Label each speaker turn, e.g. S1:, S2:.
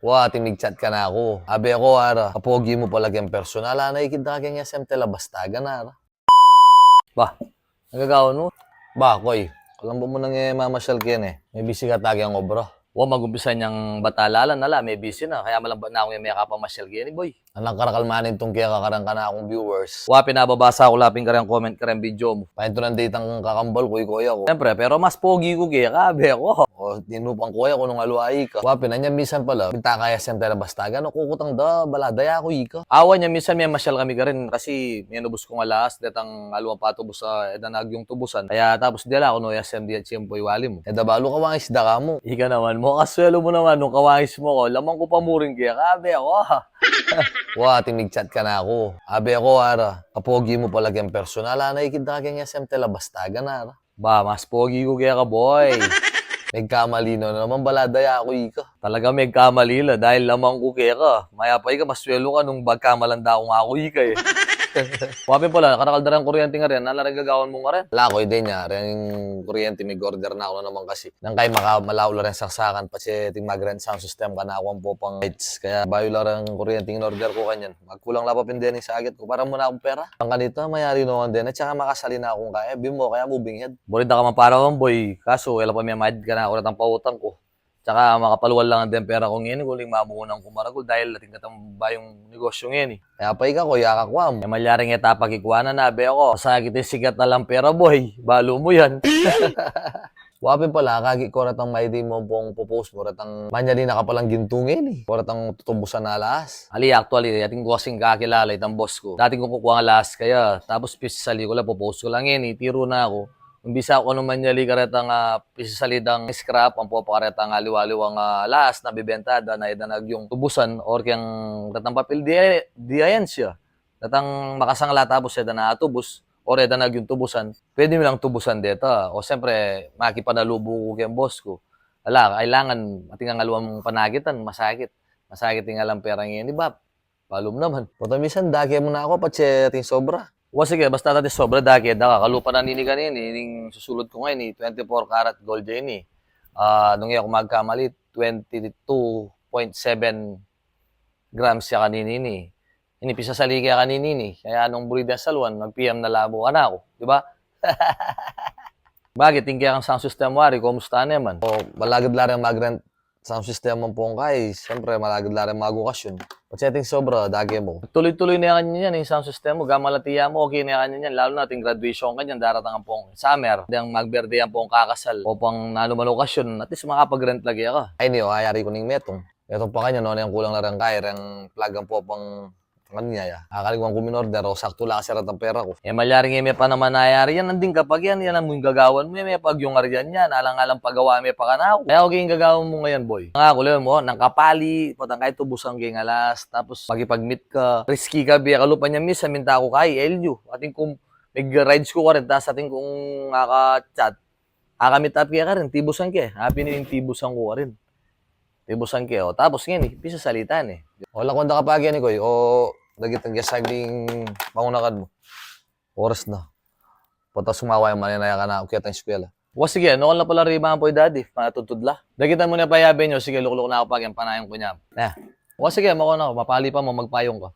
S1: Wa, timig-chat ka na ako. Abi ako, ara. Kapogi mo pala yung personal. Naikid na kanya SM Telabastagan, ara. Ba, nagagawin mo? Ba, koy. Alam mo nang mamasyal kin eh. May busy ka tagi ang obra.
S2: Wa magumpisa niyang batalalan nala, may busy na. Kaya malambot na ako yung may kapamasyal gini, boy.
S1: Anang karakalmanin tong kaya kakarang ka na akong viewers.
S2: Wa, pinababasa ko laping karang comment karang video mo.
S1: Pahinto ng date ang kakambal, kuya ko.
S2: Siyempre, pero mas pogi ko kaya kabe ako.
S1: O, tinupang kuya ko nung aluay ka. Wa, pinanya minsan pala. Pinta kaya SM Telabastagan. O, kukutang da, baladaya ako ika.
S2: Awan niya, minsan may masyal kami ka rin kasi may nubos kong alas, datang aluang patubos sa edanag yung tubusan. Kaya tapos dila ako no SM di at siyempo iwali mo.
S1: E dabalo ka wang isda ka mo.
S2: Ika naman mo, kaswelo mo naman nung kawangis mo ko, lamang ko pa muring kaya kabe ako.
S1: Wa, timig-chat ka na ako. Abi ako, ara. Kapogi mo pala yung personal. Naikid na kanya SM Telabastagan, ara.
S2: Ba, mas pogi ko kaya ka, boy.
S1: Nagkamalino na naman baladaya ako ika.
S2: Talaga may kamalila dahil lamang ko kaya ka. Mayapay ka, maswelo ka nung bagkamalanda ko nga ako ika eh. Wapin pala, karakaldaran kuryente nga rin. Nalarang gagawan mo nga rin.
S1: Wala ko, din niya. Rin kuryente, may order na ako na naman kasi. Nang kay malaula rin saksakan, kasi ting mag-rent sound system ka na ako po pang lights. Kaya bayo lang ang kuryente in order ko kanyan. Magkulang lang pa pindihan sa agit ko. Para muna akong pera. Ang kanito, mayari naman din. At saka makasali na akong kaya. Bimo, kaya moving head.
S2: Bulit na ka man para man, boy. Kaso, wala pa may mahid ka na ulit ang pautang ko. Tsaka makapaluwal lang ang pera ko ngayon, kuling mamuunang kumaragol dahil lating katang ba yung negosyo ngayon eh.
S1: Kaya pa ikaw, kuya kakwam.
S2: May malyaring etapa kikuana na, be ako. Sakit yung sikat na lang pera, boy. Balo mo yan.
S1: Wapin pala, kagi ko ratang may di mo pong popost mo. Ratang manyali na ka palang gintungin eh. O ratang tutubusan na alas.
S2: Ali, actually, ating ko kasing kakilala itang boss ko. Dating ko kukuha ng last kaya. Tapos pisali ko lang, popost ko lang yan eh. Tiro na ako. Umbisa ko naman niya karetang pisasalidang scrap, ang popakaretang aliwaliwang last na bibentada na idanag yung tubusan or kang datang papel di ayan siya. Datang makasangla tapos siya na tubus or idanag yung tubusan. Pwede mo lang tubusan dito. O siyempre, makipanalubo ko kayong boss ko. Ala, kailangan ating ang aluang panagitan, masakit. Masakit yung alam perang yun, di ba? Palum naman.
S1: Puta minsan, dagi mo na ako, patse ting sobra.
S2: O sige, basta natin sobra daki. Kalupa na nini kanin, ining susulod ko ngayon, 24 karat gold yan eh. Nung ako magkamali, 22.7 grams siya kaninin eh. Inipisa sa liga kaninin eh. Kaya nung burid na salwan, mag-PM na labo ka na ako. Di ba? Bakit? Tingkaya kang sound system wari, kumusta naman?
S1: O, malagad lang mag-rent sound system mo pong kay. Siyempre, malagad lang mag-okasyon. Patsetting sobra, dagi mo.
S2: Tuloy-tuloy na yan yung sound system mo. Gamalatiya mo, okay na yan yan. Lalo na ating graduation kanyan, daratang ang pong summer. Ang magberde ang pong kakasal o pang nanuman okasyon. At least makapag-rent lagi ka.
S1: Ay niyo, ayari ko ning metong. Metong pa kanya, no, yung kulang na rin kaya. Yung plug ang po pang niya ya. Akaligwang ko minorder o sakto lang kasi ang pera ko.
S2: Malyaring may pa naman nayari yan. Nanding kapag yan ang mong gagawan mo. May pag yung aryan yan. Alang-alang pagawa may pa ka na ako. Kaya okay yung gagawan mo ngayon, boy. Nga, kulo mo, nang kapali, patang kahit tubusang ging alas. Tapos magipag-meet ka. Risky ka, biya kalupan niya miss. Saminta ko kay LU. Ating kung mag-rides ko ka rin. Tapos ating kung naka-chat. Meet up kaya ka rin. Tibusan ka eh. Happy na yung tibusan ko ka rin. Tibusan ka. O, tapos ngayon, pisa salitan eh.
S1: Wala kong nakapag yan, Koy. O, nagitang gasaging pangunakad mo. Oras na. Punta sumawa yung maninaya ka na. Kaya tayong eskwela.
S2: O sige, noon na pala riba po daddy. Matutudla. Dagitan mo na payabe nyo. Sige, lukulok na ako pag yung panayong ko niya. O sige, mako na ako. Mapali pa mo, magpayong ka.